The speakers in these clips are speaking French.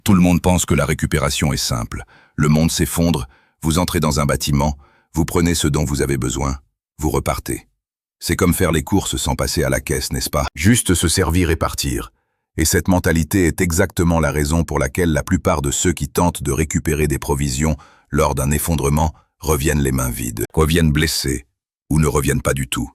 Tout le monde pense que la récupération est simple. Le monde s'effondre, vous entrez dans un bâtiment, vous prenez ce dont vous avez besoin, vous repartez. C'est comme faire les courses sans passer à la caisse, n'est-ce pas? Juste se servir et partir. Et cette mentalité est exactement la raison pour laquelle la plupart de ceux qui tentent de récupérer des provisions lors d'un effondrement reviennent les mains vides, reviennent blessés ou ne reviennent pas du tout.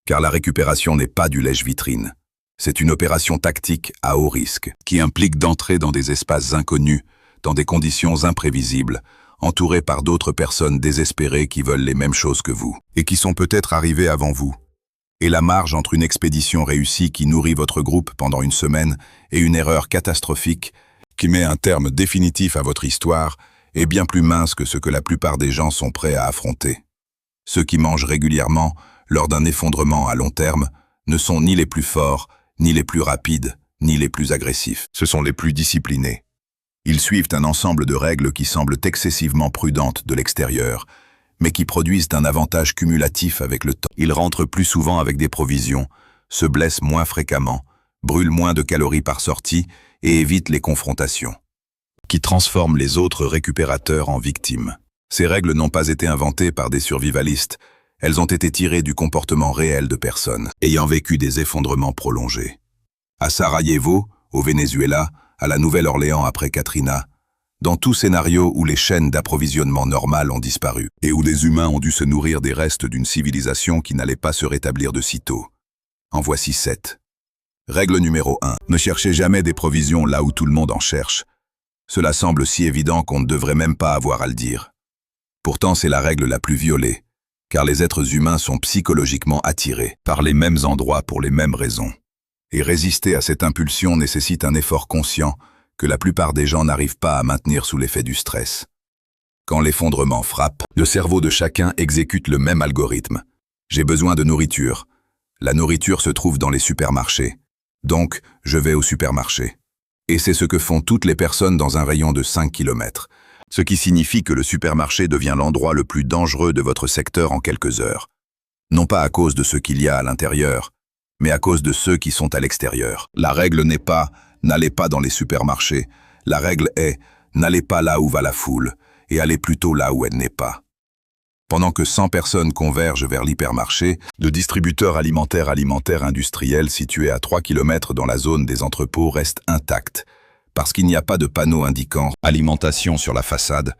Car la récupération n'est pas du lèche-vitrine. C'est une opération tactique à haut risque qui implique d'entrer dans des espaces inconnus, dans des conditions imprévisibles, entourés par d'autres personnes désespérées qui veulent les mêmes choses que vous et qui sont peut-être arrivées avant vous. Et la marge entre une expédition réussie qui nourrit votre groupe pendant une semaine et une erreur catastrophique qui met un terme définitif à votre histoire est bien plus mince que ce que la plupart des gens sont prêts à affronter. Ceux qui mangent régulièrement, lors d'un effondrement à long terme, ne sont ni les plus forts, ni les plus rapides, ni les plus agressifs. Ce sont les plus disciplinés. Ils suivent un ensemble de règles qui semblent excessivement prudentes de l'extérieur, mais qui produisent un avantage cumulatif avec le temps. Ils rentrent plus souvent avec des provisions, se blessent moins fréquemment, brûlent moins de calories par sortie et évitent les confrontations, qui transforment les autres récupérateurs en victimes. Ces règles n'ont pas été inventées par des survivalistes, elles ont été tirées du comportement réel de personnes ayant vécu des effondrements prolongés. À Sarajevo, au Venezuela, à la Nouvelle-Orléans après Katrina, dans tout scénario où les chaînes d'approvisionnement normales ont disparu et où les humains ont dû se nourrir des restes d'une civilisation qui n'allait pas se rétablir de sitôt. En voici 7. Règle numéro 1. Ne cherchez jamais des provisions là où tout le monde en cherche. Cela semble si évident qu'on ne devrait même pas avoir à le dire. Pourtant, c'est la règle la plus violée, car les êtres humains sont psychologiquement attirés par les mêmes endroits pour les mêmes raisons. Et résister à cette impulsion nécessite un effort conscient que la plupart des gens n'arrivent pas à maintenir sous l'effet du stress. Quand l'effondrement frappe, le cerveau de chacun exécute le même algorithme. J'ai besoin de nourriture. La nourriture se trouve dans les supermarchés. Donc, je vais au supermarché. Et c'est ce que font toutes les personnes dans un rayon de 5 km. Ce qui signifie que le supermarché devient l'endroit le plus dangereux de votre secteur en quelques heures. Non pas à cause de ce qu'il y a à l'intérieur, mais à cause de ceux qui sont à l'extérieur. La règle n'est pas « n'allez pas dans les supermarchés ». La règle est « n'allez pas là où va la foule et allez plutôt là où elle n'est pas ». Pendant que 100 personnes convergent vers l'hypermarché, le distributeur alimentaire industriel situé à 3 km dans la zone des entrepôts reste intact, parce qu'il n'y a pas de panneau indiquant « alimentation » sur la façade,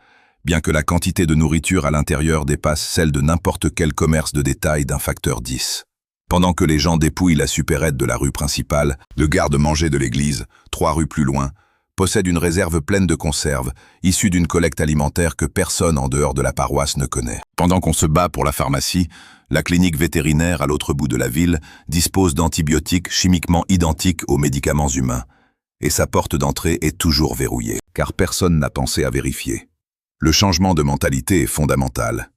bien que la quantité de nourriture à l'intérieur dépasse celle de n'importe quel commerce de détail d'un facteur 10. Pendant que les gens dépouillent la supérette de la rue principale, le garde-manger de l'église, 3 rues plus loin, possède une réserve pleine de conserves, issue d'une collecte alimentaire que personne en dehors de la paroisse ne connaît. Pendant qu'on se bat pour la pharmacie, la clinique vétérinaire à l'autre bout de la ville dispose d'antibiotiques chimiquement identiques aux médicaments humains. Et sa porte d'entrée est toujours verrouillée, car personne n'a pensé à vérifier. Le changement de mentalité est fondamental.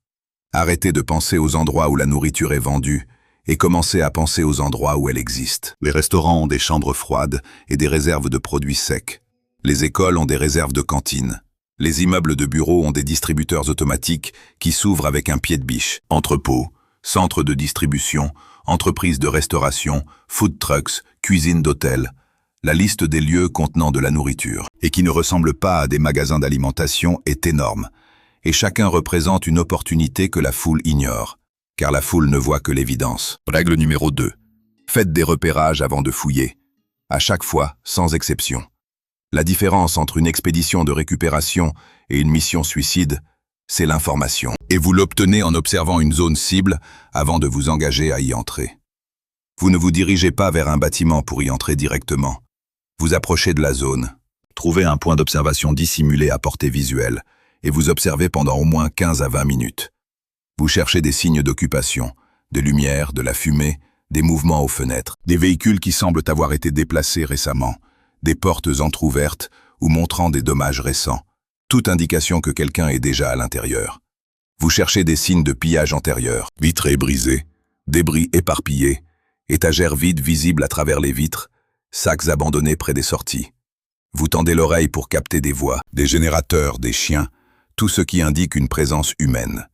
Arrêtez de penser aux endroits où la nourriture est vendue et commencez à penser aux endroits où elle existe. Les restaurants ont des chambres froides et des réserves de produits secs. Les écoles ont des réserves de cantines. Les immeubles de bureaux ont des distributeurs automatiques qui s'ouvrent avec un pied de biche. Entrepôts, centres de distribution, entreprises de restauration, food trucks, cuisines d'hôtels. La liste des lieux contenant de la nourriture, et qui ne ressemblent pas à des magasins d'alimentation, est énorme. Et chacun représente une opportunité que la foule ignore, car la foule ne voit que l'évidence. Règle numéro 2. Faites des repérages avant de fouiller. À chaque fois, sans exception. La différence entre une expédition de récupération et une mission suicide, c'est l'information. Et vous l'obtenez en observant une zone cible avant de vous engager à y entrer. Vous ne vous dirigez pas vers un bâtiment pour y entrer directement. Vous approchez de la zone, trouvez un point d'observation dissimulé à portée visuelle et vous observez pendant au moins 15 à 20 minutes. Vous cherchez des signes d'occupation, des lumières, de la fumée, des mouvements aux fenêtres, des véhicules qui semblent avoir été déplacés récemment, des portes entr'ouvertes ou montrant des dommages récents, toute indication que quelqu'un est déjà à l'intérieur. Vous cherchez des signes de pillage antérieur, vitrées brisées, débris éparpillés, étagères vides visibles à travers les vitres, sacs abandonnés près des sorties. Vous tendez l'oreille pour capter des voix, des générateurs, des chiens, tout ce qui indique une présence humaine.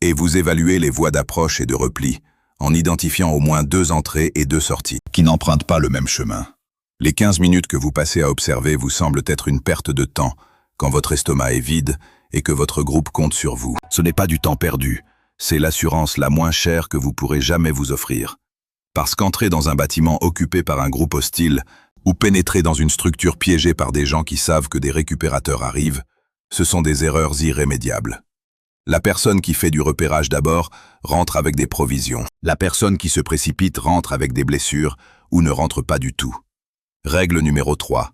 Et vous évaluez les voies d'approche et de repli, en identifiant au moins 2 entrées et 2 sorties, qui n'empruntent pas le même chemin. Les 15 minutes que vous passez à observer vous semblent être une perte de temps quand votre estomac est vide et que votre groupe compte sur vous. Ce n'est pas du temps perdu, c'est l'assurance la moins chère que vous pourrez jamais vous offrir. Parce qu'entrer dans un bâtiment occupé par un groupe hostile ou pénétrer dans une structure piégée par des gens qui savent que des récupérateurs arrivent, ce sont des erreurs irrémédiables. La personne qui fait du repérage d'abord rentre avec des provisions. La personne qui se précipite rentre avec des blessures ou ne rentre pas du tout. Règle numéro 3.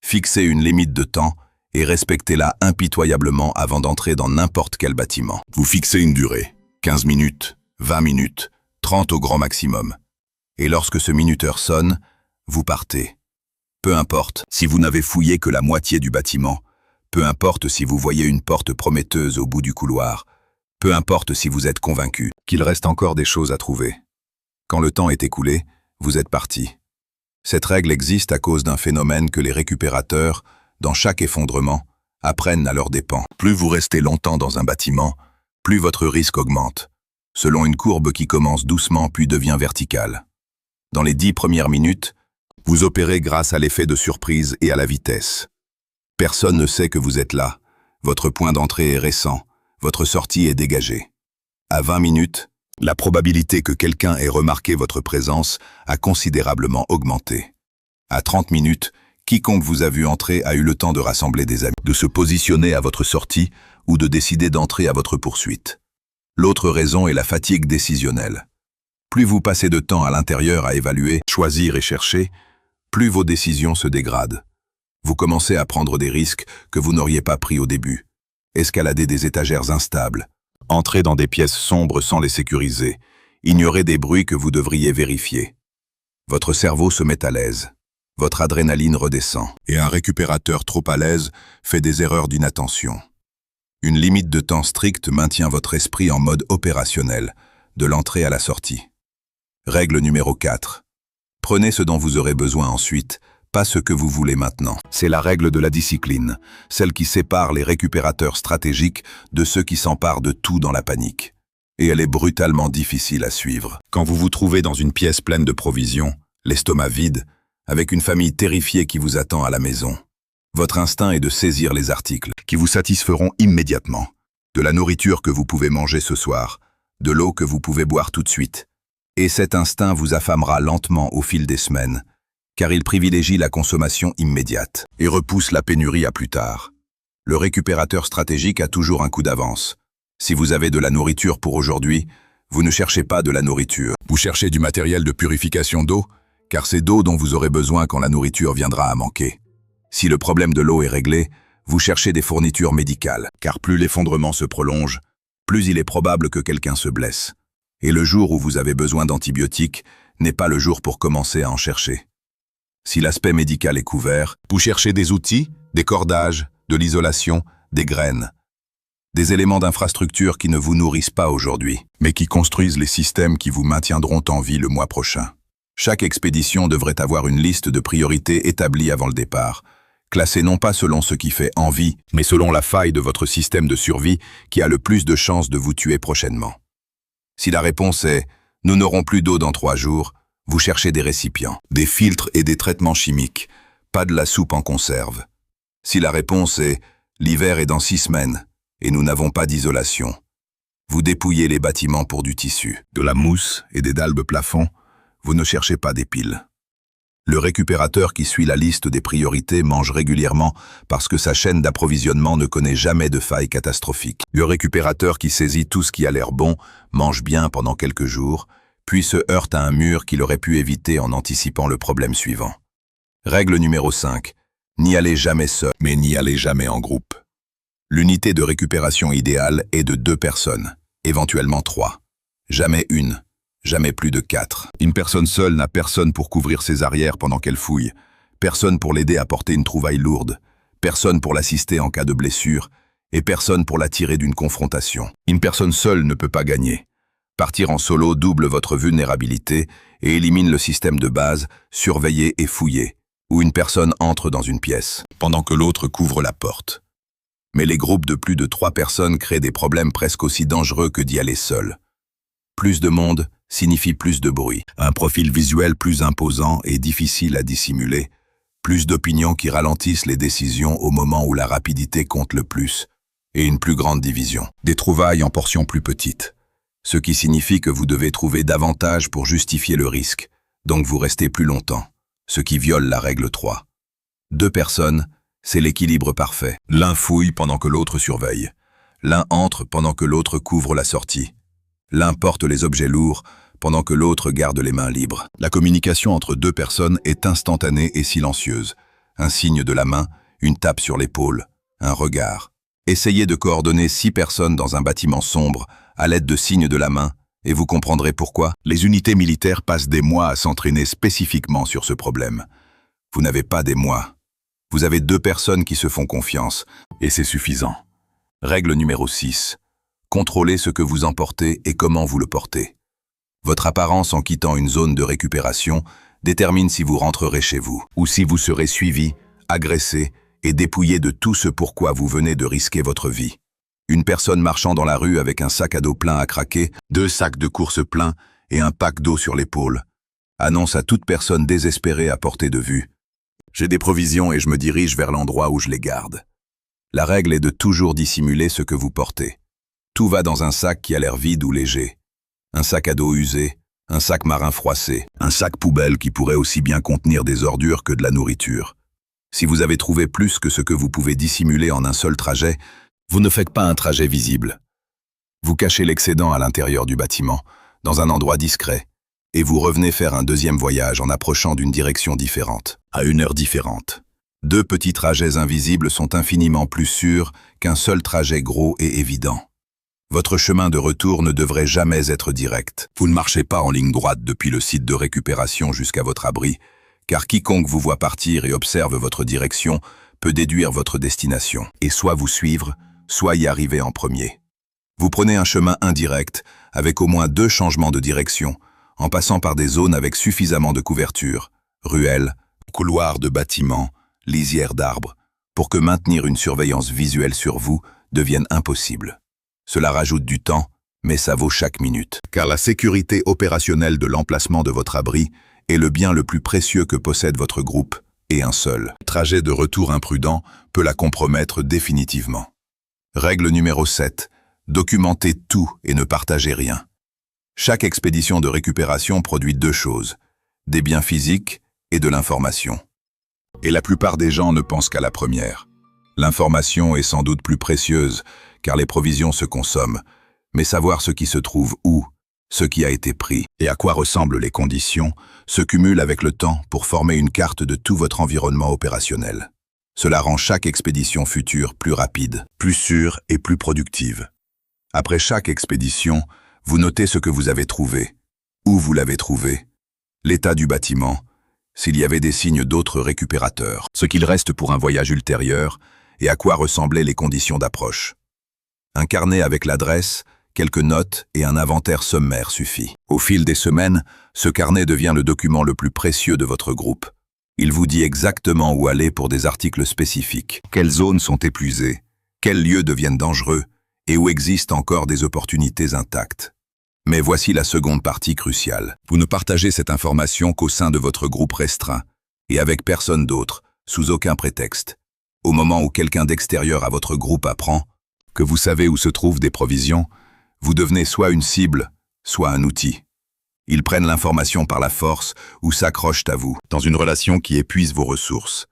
Fixez une limite de temps et respectez-la impitoyablement avant d'entrer dans n'importe quel bâtiment. Vous fixez une durée, 15 minutes, 20 minutes, 30 au grand maximum. Et lorsque ce minuteur sonne, vous partez. Peu importe si vous n'avez fouillé que la moitié du bâtiment, peu importe si vous voyez une porte prometteuse au bout du couloir, peu importe si vous êtes convaincu qu'il reste encore des choses à trouver. Quand le temps est écoulé, vous êtes parti. Cette règle existe à cause d'un phénomène que les récupérateurs, dans chaque effondrement, apprennent à leurs dépens. Plus vous restez longtemps dans un bâtiment, plus votre risque augmente, selon une courbe qui commence doucement puis devient verticale. Dans les 10 premières minutes, vous opérez grâce à l'effet de surprise et à la vitesse. Personne ne sait que vous êtes là, votre point d'entrée est récent, votre sortie est dégagée. À 20 minutes, la probabilité que quelqu'un ait remarqué votre présence a considérablement augmenté. À 30 minutes, quiconque vous a vu entrer a eu le temps de rassembler des amis, de se positionner à votre sortie ou de décider d'entrer à votre poursuite. L'autre raison est la fatigue décisionnelle. Plus vous passez de temps à l'intérieur à évaluer, choisir et chercher, plus vos décisions se dégradent. Vous commencez à prendre des risques que vous n'auriez pas pris au début. Escalader des étagères instables, entrer dans des pièces sombres sans les sécuriser, ignorer des bruits que vous devriez vérifier. Votre cerveau se met à l'aise. Votre adrénaline redescend. Et un récupérateur trop à l'aise fait des erreurs d'inattention. Une limite de temps stricte maintient votre esprit en mode opérationnel, de l'entrée à la sortie. Règle numéro 4. Prenez ce dont vous aurez besoin ensuite, pas ce que vous voulez maintenant. C'est la règle de la discipline, celle qui sépare les récupérateurs stratégiques de ceux qui s'emparent de tout dans la panique. Et elle est brutalement difficile à suivre. Quand vous vous trouvez dans une pièce pleine de provisions, l'estomac vide, avec une famille terrifiée qui vous attend à la maison, votre instinct est de saisir les articles qui vous satisferont immédiatement. De la nourriture que vous pouvez manger ce soir, de l'eau que vous pouvez boire tout de suite. Et cet instinct vous affamera lentement au fil des semaines, car il privilégie la consommation immédiate et repousse la pénurie à plus tard. Le récupérateur stratégique a toujours un coup d'avance. Si vous avez de la nourriture pour aujourd'hui, vous ne cherchez pas de la nourriture. Vous cherchez du matériel de purification d'eau, car c'est d'eau dont vous aurez besoin quand la nourriture viendra à manquer. Si le problème de l'eau est réglé, vous cherchez des fournitures médicales, car plus l'effondrement se prolonge, plus il est probable que quelqu'un se blesse. Et le jour où vous avez besoin d'antibiotiques n'est pas le jour pour commencer à en chercher. Si l'aspect médical est couvert, vous cherchez des outils, des cordages, de l'isolation, des graines. Des éléments d'infrastructure qui ne vous nourrissent pas aujourd'hui, mais qui construisent les systèmes qui vous maintiendront en vie le mois prochain. Chaque expédition devrait avoir une liste de priorités établie avant le départ, classée non pas selon ce qui fait envie, mais selon la faille de votre système de survie qui a le plus de chances de vous tuer prochainement. Si la réponse est « nous n'aurons plus d'eau dans 3 jours », vous cherchez des récipients, des filtres et des traitements chimiques, pas de la soupe en conserve. Si la réponse est « l'hiver est dans 6 semaines et nous n'avons pas d'isolation », vous dépouillez les bâtiments pour du tissu, de la mousse et des dalles plafond, vous ne cherchez pas des piles. Le récupérateur qui suit la liste des priorités mange régulièrement parce que sa chaîne d'approvisionnement ne connaît jamais de faille catastrophique. Le récupérateur qui saisit tout ce qui a l'air bon mange bien pendant quelques jours, puis se heurte à un mur qu'il aurait pu éviter en anticipant le problème suivant. Règle numéro 5. N'y allez jamais seul, mais n'y allez jamais en groupe. L'unité de récupération idéale est de 2 personnes, éventuellement 3. Jamais une. Jamais plus de 4. Une personne seule n'a personne pour couvrir ses arrières pendant qu'elle fouille, personne pour l'aider à porter une trouvaille lourde, personne pour l'assister en cas de blessure, et personne pour la tirer d'une confrontation. Une personne seule ne peut pas gagner. Partir en solo double votre vulnérabilité et élimine le système de base, surveiller et fouiller, où une personne entre dans une pièce, pendant que l'autre couvre la porte. Mais les groupes de plus de 3 personnes créent des problèmes presque aussi dangereux que d'y aller seul. Plus de monde signifie plus de bruit. Un profil visuel plus imposant et difficile à dissimuler, plus d'opinions qui ralentissent les décisions au moment où la rapidité compte le plus, et une plus grande division. Des trouvailles en portions plus petites, ce qui signifie que vous devez trouver davantage pour justifier le risque, donc vous restez plus longtemps, ce qui viole la règle 3. 2 personnes, c'est l'équilibre parfait. L'un fouille pendant que l'autre surveille. L'un entre pendant que l'autre couvre la sortie. L'un porte les objets lourds pendant que l'autre garde les mains libres. La communication entre 2 personnes est instantanée et silencieuse. Un signe de la main, une tape sur l'épaule, un regard. Essayez de coordonner 6 personnes dans un bâtiment sombre à l'aide de signes de la main et vous comprendrez pourquoi. Les unités militaires passent des mois à s'entraîner spécifiquement sur ce problème. Vous n'avez pas des mois. Vous avez 2 personnes qui se font confiance, et c'est suffisant. Règle numéro 6. Contrôlez ce que vous emportez et comment vous le portez. Votre apparence en quittant une zone de récupération détermine si vous rentrerez chez vous, ou si vous serez suivi, agressé et dépouillé de tout ce pourquoi vous venez de risquer votre vie. Une personne marchant dans la rue avec un sac à dos plein à craquer, 2 sacs de course pleins et un pack d'eau sur l'épaule, annonce à toute personne désespérée à portée de vue: j'ai des provisions et je me dirige vers l'endroit où je les garde. La règle est de toujours dissimuler ce que vous portez. Tout va dans un sac qui a l'air vide ou léger. Un sac à dos usé, un sac marin froissé, un sac poubelle qui pourrait aussi bien contenir des ordures que de la nourriture. Si vous avez trouvé plus que ce que vous pouvez dissimuler en un seul trajet, vous ne faites pas un trajet visible. Vous cachez l'excédent à l'intérieur du bâtiment, dans un endroit discret, et vous revenez faire un deuxième voyage en approchant d'une direction différente, à une heure différente. 2 petits trajets invisibles sont infiniment plus sûrs qu'un seul trajet gros et évident. Votre chemin de retour ne devrait jamais être direct. Vous ne marchez pas en ligne droite depuis le site de récupération jusqu'à votre abri, car quiconque vous voit partir et observe votre direction peut déduire votre destination, et soit vous suivre, soit y arriver en premier. Vous prenez un chemin indirect, avec au moins 2 changements de direction, en passant par des zones avec suffisamment de couverture, ruelles, couloirs de bâtiments, lisières d'arbres, pour que maintenir une surveillance visuelle sur vous devienne impossible. Cela rajoute du temps, mais ça vaut chaque minute. Car la sécurité opérationnelle de l'emplacement de votre abri est le bien le plus précieux que possède votre groupe, et un seul trajet de retour imprudent peut la compromettre définitivement. Règle numéro 7. Documentez tout et ne partagez rien. Chaque expédition de récupération produit 2 choses, des biens physiques et de l'information. Et la plupart des gens ne pensent qu'à la première. L'information est sans doute plus précieuse, car les provisions se consomment, mais savoir ce qui se trouve où, ce qui a été pris et à quoi ressemblent les conditions, se cumule avec le temps pour former une carte de tout votre environnement opérationnel. Cela rend chaque expédition future plus rapide, plus sûre et plus productive. Après chaque expédition, vous notez ce que vous avez trouvé, où vous l'avez trouvé, l'état du bâtiment, s'il y avait des signes d'autres récupérateurs, ce qu'il reste pour un voyage ultérieur et à quoi ressemblaient les conditions d'approche. Un carnet avec l'adresse, quelques notes et un inventaire sommaire suffit. Au fil des semaines, ce carnet devient le document le plus précieux de votre groupe. Il vous dit exactement où aller pour des articles spécifiques, quelles zones sont épuisées, quels lieux deviennent dangereux et où existent encore des opportunités intactes. Mais voici la seconde partie cruciale. Vous ne partagez cette information qu'au sein de votre groupe restreint et avec personne d'autre, sous aucun prétexte. Au moment où quelqu'un d'extérieur à votre groupe apprend que vous savez où se trouvent des provisions, vous devenez soit une cible, soit un outil. Ils prennent l'information par la force ou s'accrochent à vous, dans une relation qui épuise vos ressources.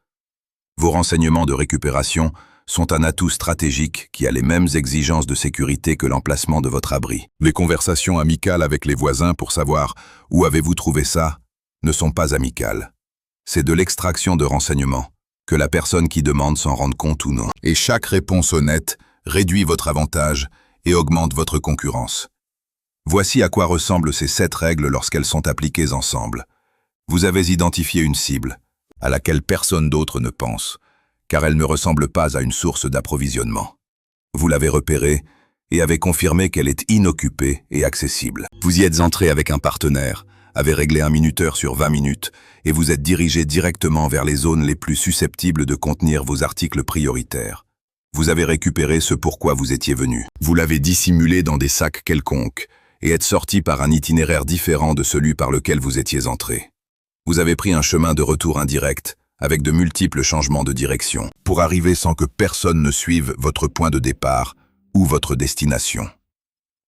Vos renseignements de récupération sont un atout stratégique qui a les mêmes exigences de sécurité que l'emplacement de votre abri. Les conversations amicales avec les voisins pour savoir « où avez-vous trouvé ça ?» ne sont pas amicales. C'est de l'extraction de renseignements, que la personne qui demande s'en rende compte ou non. Et chaque réponse honnête réduit votre avantage et augmente votre concurrence. Voici à quoi ressemblent ces 7 règles lorsqu'elles sont appliquées ensemble. Vous avez identifié une cible, à laquelle personne d'autre ne pense, car elle ne ressemble pas à une source d'approvisionnement. Vous l'avez repérée et avez confirmé qu'elle est inoccupée et accessible. Vous y êtes entré avec un partenaire, avez réglé un minuteur sur 20 minutes et vous êtes dirigé directement vers les zones les plus susceptibles de contenir vos articles prioritaires. Vous avez récupéré ce pourquoi vous étiez venu. Vous l'avez dissimulé dans des sacs quelconques et êtes sorti par un itinéraire différent de celui par lequel vous étiez entré. Vous avez pris un chemin de retour indirect, avec de multiples changements de direction, pour arriver sans que personne ne suive votre point de départ ou votre destination.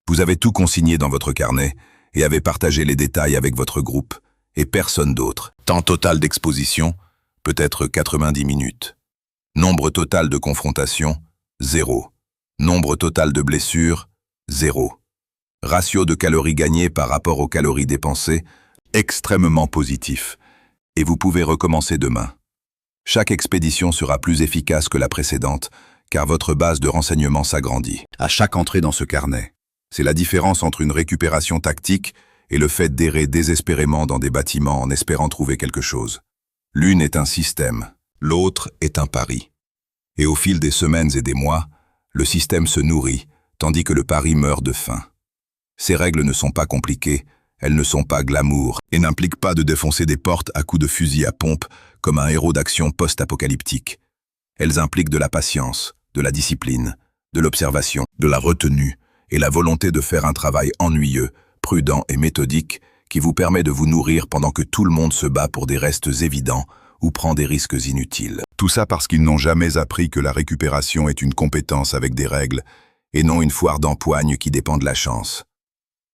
Vous avez tout consigné dans votre carnet et avez partagé les détails avec votre groupe et personne d'autre. Temps total d'exposition, peut-être 90 minutes. Nombre total de confrontations, 0. Nombre total de blessures, 0. Ratio de calories gagnées par rapport aux calories dépensées, extrêmement positif. Et vous pouvez recommencer demain. Chaque expédition sera plus efficace que la précédente, car votre base de renseignement s'agrandit. À chaque entrée dans ce carnet, c'est la différence entre une récupération tactique et le fait d'errer désespérément dans des bâtiments en espérant trouver quelque chose. L'une est un système, l'autre est un pari. Et au fil des semaines et des mois, le système se nourrit, tandis que le pari meurt de faim. Ces règles ne sont pas compliquées, elles ne sont pas glamour, et n'impliquent pas de défoncer des portes à coups de fusil à pompe comme un héros d'action post-apocalyptique. Elles impliquent de la patience, de la discipline, de l'observation, de la retenue, et la volonté de faire un travail ennuyeux, prudent et méthodique qui vous permet de vous nourrir pendant que tout le monde se bat pour des restes évidents ou prend des risques inutiles. Tout ça parce qu'ils n'ont jamais appris que la récupération est une compétence avec des règles et non une foire d'empoigne qui dépend de la chance.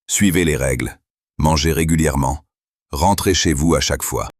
Suivez les règles, mangez régulièrement, rentrez chez vous à chaque fois.